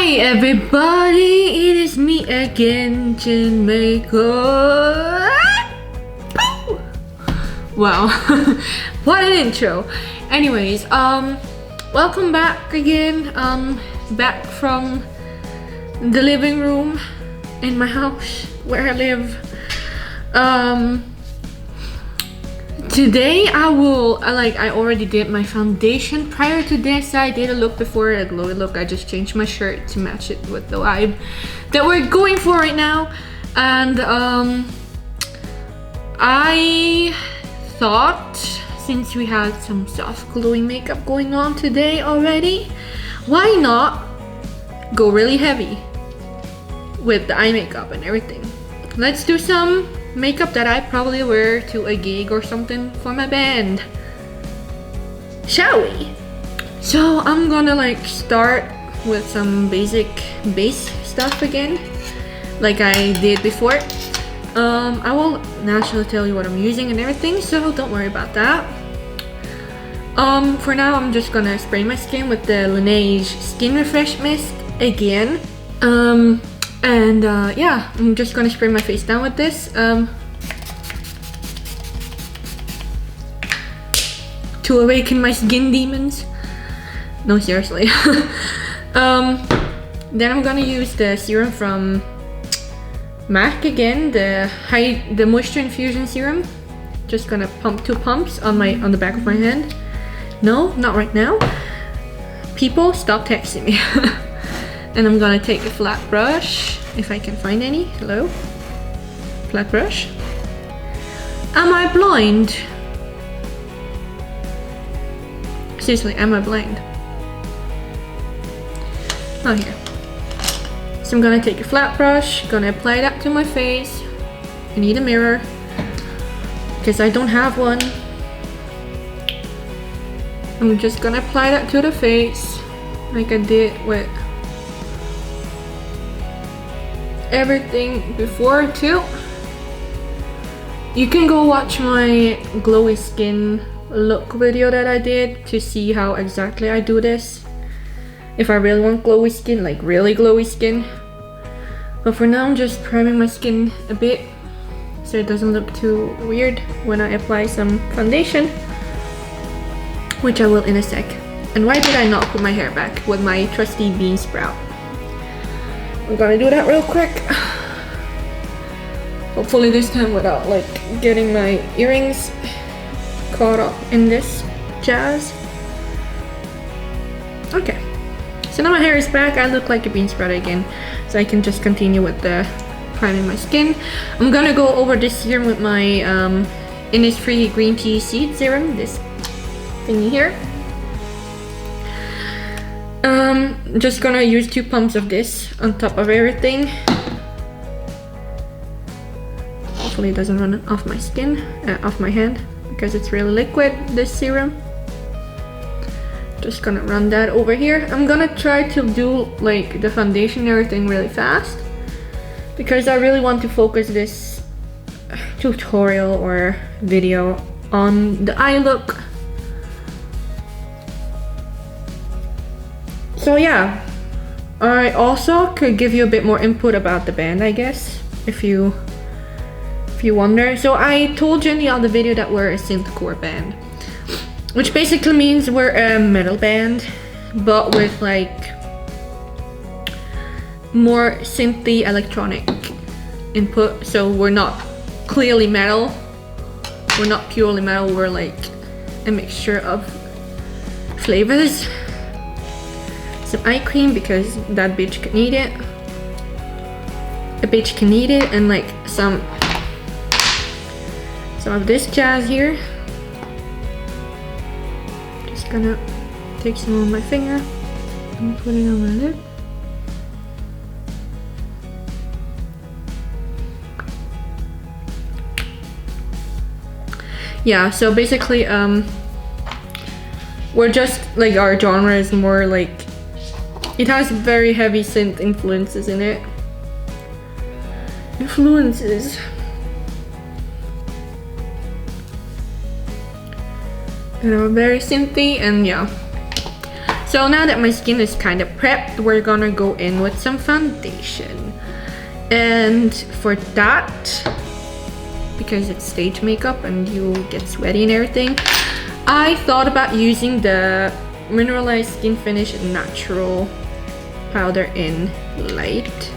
Hi everybody, it is me again, Jin Maker. Wow, what an intro. Anyways, welcome back again. Back from the living room in my house where I live. Today I already did my foundation. Prior to this, I did a look before, a glowy look. I just changed my shirt to match it with the vibe that we're going for right now. And I thought, since we had some soft glowing makeup going on today already, why not go really heavy with the eye makeup and everything. Let's do some makeup that I probably wear to a gig or something for my band. Shall we? So I'm gonna start with some basic base stuff again, like I did before. I will naturally tell you what I'm using and everything, so don't worry about that. For now, I'm just gonna spray my skin with the Laneige Skin Refresh Mist again. Yeah, I'm just gonna spray my face down with this to awaken my skin demons. No, seriously. Then I'm gonna use the serum from MAC again, the Moisture Infusion Serum. Just gonna pump 2 pumps on the back of my hand. No, not right now. People, stop texting me. And I'm gonna take a flat brush, if I can find any. Hello? Flat brush. Am I blind? Seriously, am I blind? Oh, here. So I'm gonna take a flat brush, gonna apply that to my face. I need a mirror, because I don't have one. I'm just gonna apply that to the face, like I did with everything before too. You can go watch my glowy skin look video that I did to see how exactly I do this, if I really want glowy skin, like really glowy skin. But for now, I'm just priming my skin a bit so it doesn't look too weird when I apply some foundation, which I will in a sec. And why did I not put my hair back with my trusty bean sprout? I'm gonna do that real quick. Hopefully this time without getting my earrings caught up in this jazz. Okay, so now my hair is back. I look like a bean sprout again, so I can just continue with the priming my skin. I'm gonna go over this serum with my Innisfree Green Tea Seed Serum, this thingy here. Just gonna use 2 pumps of this on top of everything. Hopefully it doesn't run off my skin, off my hand, because it's really liquid, this serum. Just gonna run that over here. I'm gonna try to do the foundation and everything really fast, because I really want to focus this tutorial or video on the eye look. So yeah, I also could give you a bit more input about the band, I guess, if you wonder. So I told you in the other video that we're a synthcore band, which basically means we're a metal band, but with more synthy electronic input. So we're not clearly metal, we're not purely metal, we're a mixture of flavors. Some eye cream, because that bitch can need it. A bitch can need it, and some of this jazz here. Just gonna take some on my finger and put it on my lip. Yeah, so basically we're just our genre is more it has very heavy synth influences in it. Influences. Very synthy, and yeah. So So now that my skin is kind of prepped, we're gonna go in with some foundation. And for that, because it's stage makeup and you get sweaty and everything, I thought about using the Mineralized Skin Finish Natural powder in light.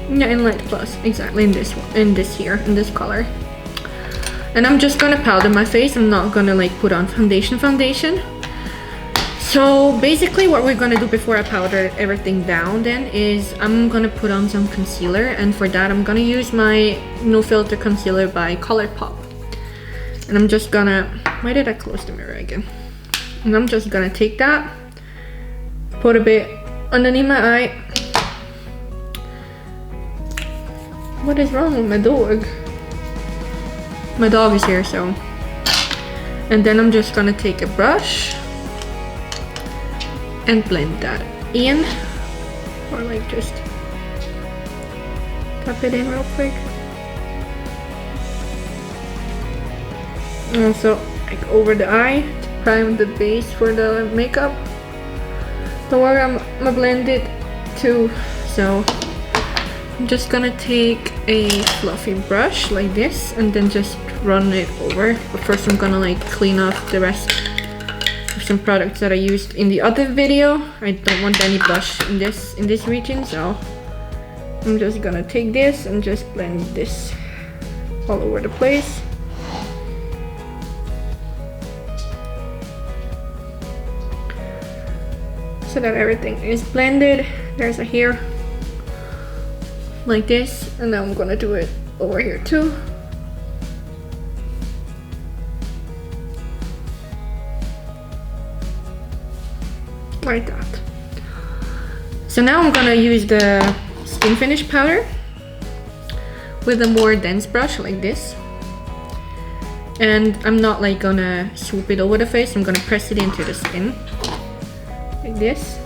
Yeah, in light plus, exactly, in this one, in this color. And I'm just gonna powder my face. I'm not gonna like put on foundation. So basically what we're gonna do before I powder everything down then is I'm gonna put on some concealer, and for that I'm gonna use my No Filter Concealer by ColourPop. And I'm just gonna, why did I close the mirror again? And I'm just gonna take that, put a bit underneath my eye. What is wrong with my dog? My dog is here, so. And then I'm just gonna take a brush and blend that in, or like just tap it in real quick. And also like over the eye to prime the base for the makeup. Don't worry, I'm gonna blend it too. So I'm just gonna take a fluffy brush like this and then just run it over. But first I'm gonna like clean off the rest of some products that I used in the other video. I don't want any blush in this region, so I'm just gonna take this and just blend this all over the place. So that everything is blended. There's a hair like this, and now I'm gonna do it over here too. Like that. So now I'm gonna use the Skin Finish powder with a more dense brush like this. And I'm not like gonna swoop it over the face, I'm gonna press it into the skin like this.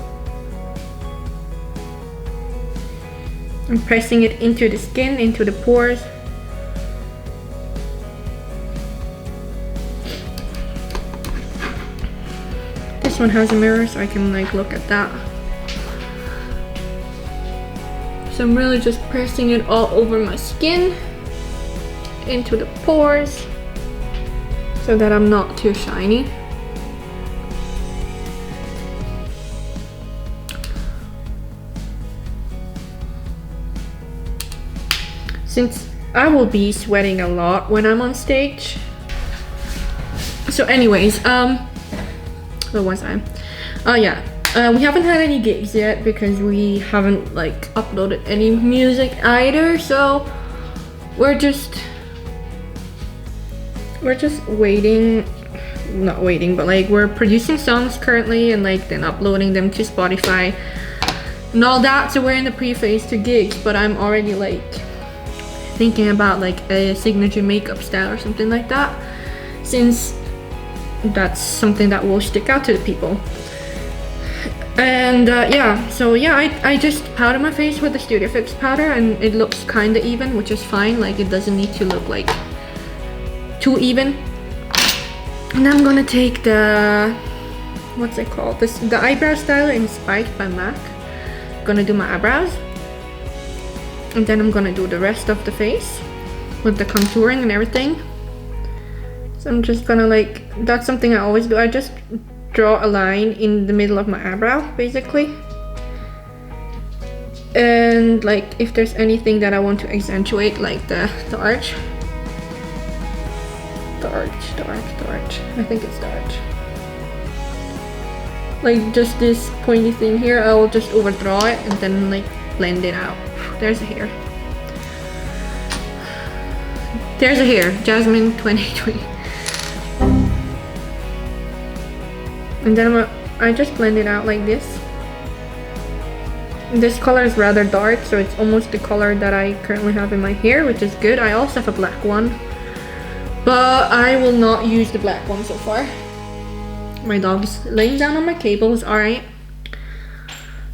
I'm pressing it into the skin, into the pores. This one has a mirror, so I can like look at that. So I'm really just pressing it all over my skin, into the pores, so that I'm not too shiny. Since I will be sweating a lot when I'm on stage. So anyways, where was I? Oh yeah, we haven't had any gigs yet because we haven't like uploaded any music either, so we're just waiting, not waiting, but like we're producing songs currently and like then uploading them to Spotify and all that. So we're in the pre-phase to gigs, but I'm already like thinking about like a signature makeup style or something like that, since that's something that will stick out to the people. And yeah, so yeah, I just powder my face with the Studio Fix powder, and it looks kind of even, which is fine. Like it doesn't need to look like too even. And I'm gonna take the, what's it called, the eyebrow styler in Spiked by MAC. Gonna do my eyebrows, and then I'm gonna do the rest of the face with the contouring and everything. So I'm just gonna like, that's something I always do. I just draw a line in the middle of my eyebrow basically, and like if there's anything that I want to accentuate, like the arch, I think it's the arch, like just this pointy thing here, I will just overdraw it and then like blend it out. There's a hair. There's a hair. Jasmine 2020. And then I just blend it out like this. This color is rather dark, so it's almost the color that I currently have in my hair, which is good. I also have a black one, but I will not use the black one so far. My dog is laying down on my cables, alright.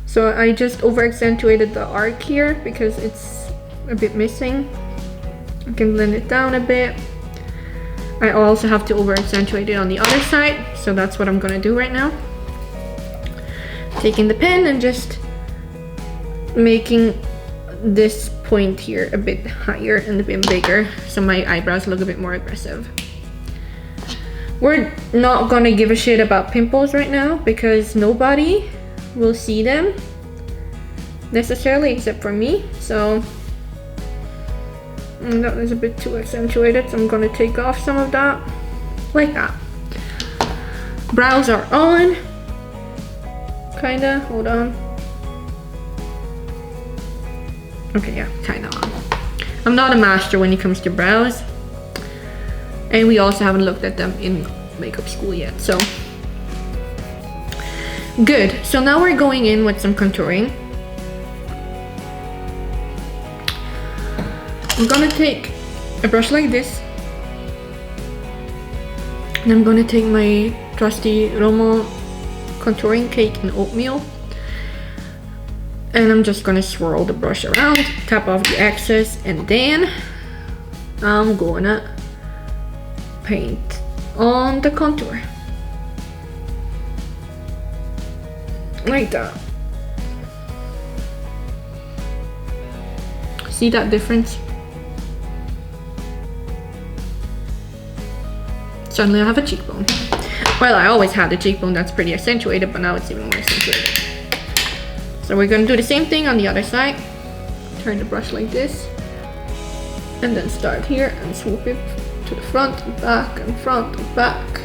So I just over accentuated the arc here because it's a bit missing. I can blend it down a bit. I also have to over accentuate it on the other side, so that's what I'm gonna do right now. taking the pen and just making this point here a bit higher and a bit bigger so my eyebrows look a bit more aggressive. We're not gonna give a shit about pimples right now because nobody will see them necessarily except for me. So that is a bit too accentuated, so I'm gonna take off some of that like that. Brows are on, kinda, hold on. Okay, yeah, kinda on. I'm not a master when it comes to brows, and we also haven't looked at them in makeup school yet, so good. So now we're going in with some contouring. I'm gonna take a brush like this, and I'm gonna take my trusty Romo contouring cake in oatmeal, and I'm just gonna swirl the brush around, tap off the excess, and then I'm gonna paint on the contour like that. See that difference? Suddenly I have a cheekbone. Well, I always had a cheekbone that's pretty accentuated, but now it's even more accentuated. So we're gonna do the same thing on the other side. Turn the brush like this, and then start here and swoop it to the front and back and front and back.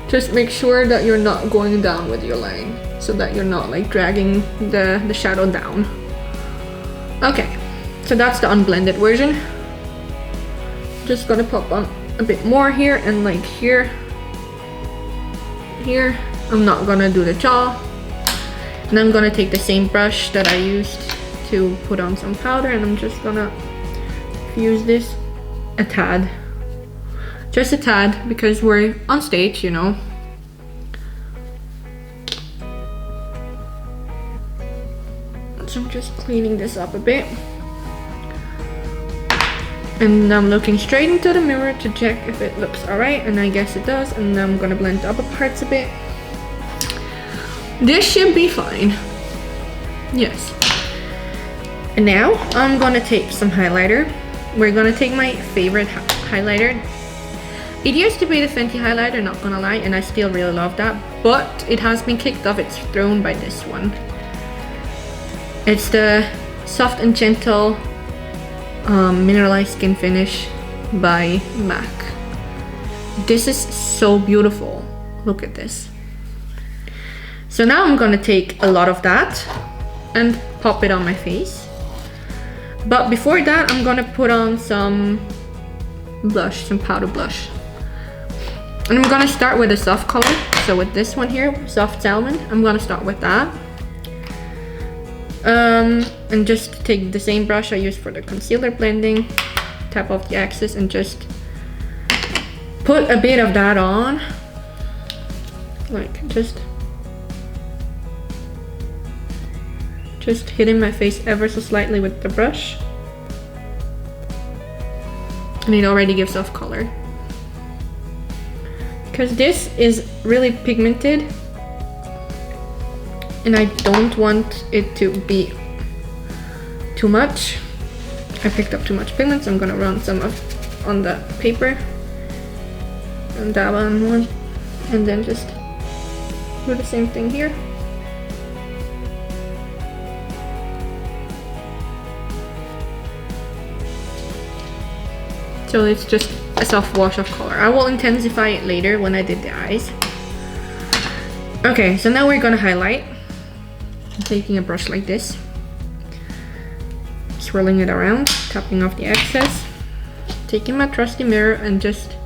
Just make sure that you're not going down with your line, so that you're not like dragging the shadow down. Okay, so that's the unblended version. Just gonna pop on a bit more here and like here. I'm not gonna do the jaw. And I'm gonna take the same brush that I used to put on some powder, and I'm just gonna fuse this a tad. Just a tad, because we're on stage, you know. So I'm just cleaning this up a bit. And I'm looking straight into the mirror to check if it looks alright, and I guess it does. And I'm gonna blend the upper parts a bit. This should be fine. Yes. And now I'm gonna take some highlighter. We're gonna take my favorite highlighter. It used to be the Fenty highlighter, not gonna lie, and I still really love that, but it has been kicked off its throne by this one. It's the Soft and Gentle Mineralized Skin Finish by MAC. This is so beautiful. Look at this. So now I'm gonna take a lot of that and pop it on my face. But before that, I'm gonna put on some blush, some powder blush. And I'm gonna start with a soft color. So with this one here, Soft Salmon, I'm gonna start with that. And just take the same brush I used for the concealer blending, tap off the excess, and just put a bit of that on. Like just hitting my face ever so slightly with the brush. And it already gives off color. Because this is really pigmented, and I don't want it to be too much. I picked up too much pigment, so I'm gonna run some on the paper and dab on one, and then just do the same thing here. So it's just a soft wash of color. I will intensify it later when I did the eyes. Okay, so now we're gonna highlight. I'm taking a brush like this, swirling it around, tapping off the excess, taking my trusty mirror and just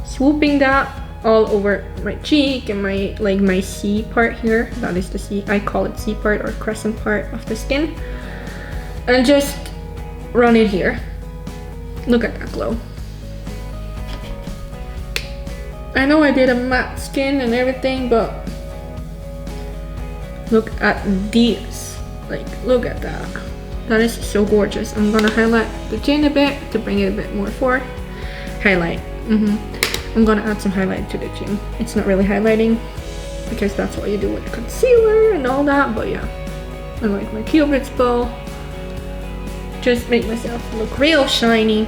swooping that all over my cheek and my C part here. That is the C, I call it C part or crescent part of the skin. And just run it here. Look at that glow. I know I did a matte skin and everything, but look at these. Like, look at that. That is so gorgeous. I'm gonna highlight the chin a bit to bring it a bit more forward. Highlight. I'm gonna add some highlight to the chin. It's not really highlighting. because that's what you do with concealer and all that. But yeah, I like my Cupid's bow. Just make myself look real shiny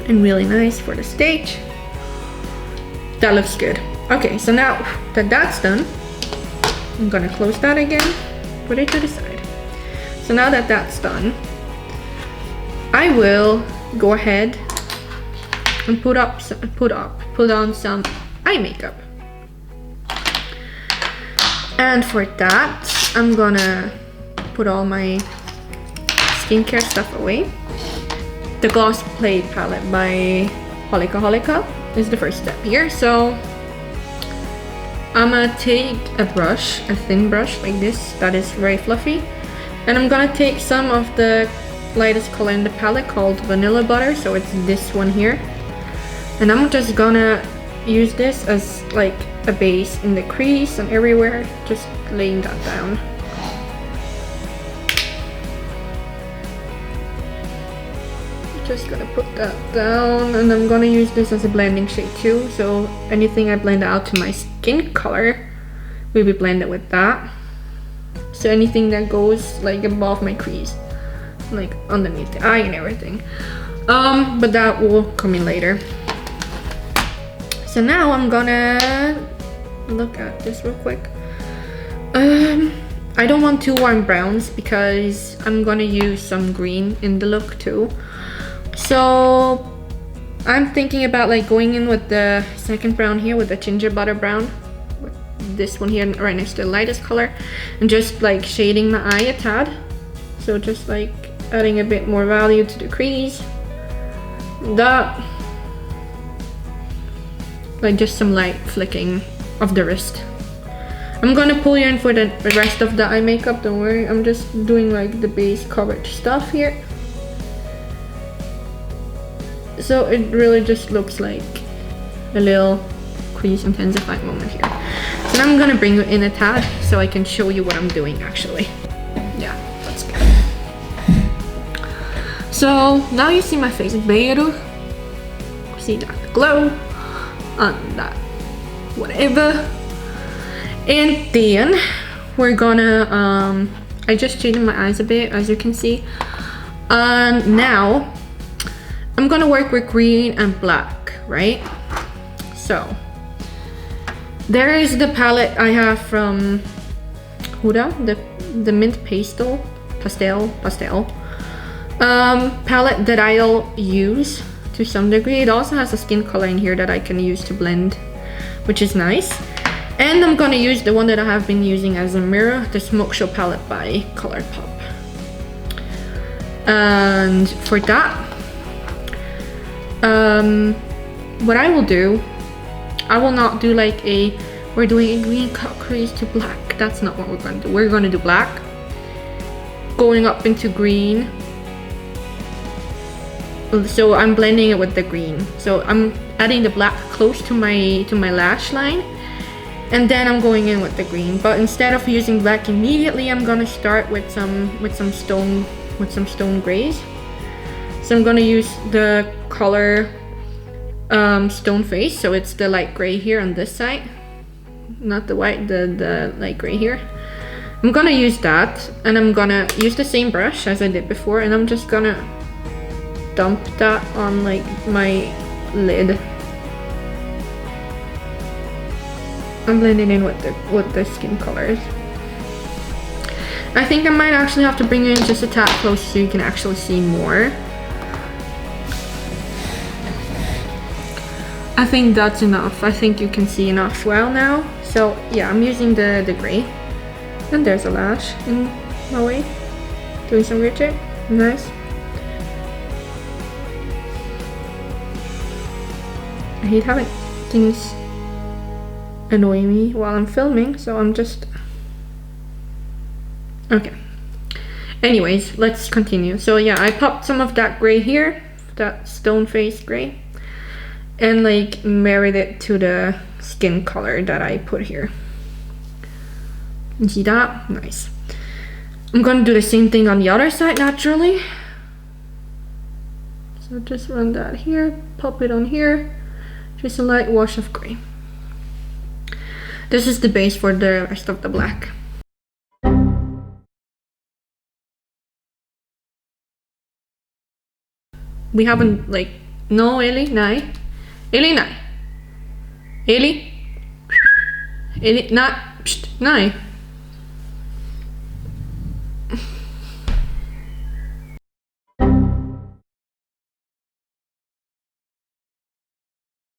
and really nice for the stage. That looks good. Okay, so now that that's done, I'm gonna close that again, put it to the side. So now that that's done, I will go ahead and put on some eye makeup. And for that, I'm gonna put all my skincare stuff away. The Gloss Play palette by Holika is the first step here. So I'm gonna take a brush, a thin brush like this that is very fluffy, and I'm gonna take some of the lightest color in the palette called Vanilla Butter, so it's this one here, and I'm just gonna use this as like a base in the crease and everywhere, just laying that down. Just gonna put that down, and I'm gonna use this as a blending shade too, so anything I blend out to my skin color will be blended with that. So anything that goes like above my crease, like underneath the eye and everything, but that will come in later. So now I'm gonna look at this real quick. I don't want too warm browns because I'm gonna use some green in the look too. So I'm thinking about like going in with the second brown here, with the ginger butter brown, with this one here right next to the lightest color, and just like shading my eye a tad. So just like adding a bit more value to the crease. That, like just some light flicking of the wrist. I'm gonna pull you in for the rest of the eye makeup, don't worry. I'm just doing like the base coverage stuff here. So it really just looks like a little crease intensified moment here. So now I'm gonna bring it in a tad so I can show you what I'm doing actually. Yeah, that's good. So now you see my face better. See that glow and that whatever. And then we're gonna, I just shaded my eyes a bit, as you can see. And now I'm gonna work with green and black, right? So there is the palette I have from Huda, the mint pastel palette that I'll use to some degree. It also has a skin color in here that I can use to blend, which is nice. And I'm gonna use the one that I have been using as a mirror, the Smoke Show palette by ColourPop. And for that, what I will do, I will not do like we're doing a green cut crease to black. That's not what we're gonna do. We're gonna do black, going up into green. So I'm blending it with the green. So I'm adding the black close to my lash line, and then I'm going in with the green. But instead of using black immediately, I'm gonna start with some stone grays. So I'm gonna use the color Stone Face, so it's the light gray here on this side, not the white, the light gray here. I'm gonna use that, and I'm gonna use the same brush as I did before, and I'm just gonna dump that on like my lid. I'm blending in with the skin colors. I think I might actually have to bring it in just a tad close so you can actually see more. I think that's enough. I think you can see enough well now. So yeah, I'm using the gray. And there's a lash in my way. Doing some weird shape. Nice. I hate having things annoy me while I'm filming, so I'm just... Okay. Anyways, let's continue. So yeah, I popped some of that gray here, that Stone Face gray, and like married it to the skin color that I put here. You see that? Nice. I'm gonna do the same thing on the other side naturally. So just run that here, pop it on here, just a light wash of gray. This is the base for the rest of the black. We haven't like, no, Eli, nai. Eli, nai. Eli. Eli, nai. Psst, nai.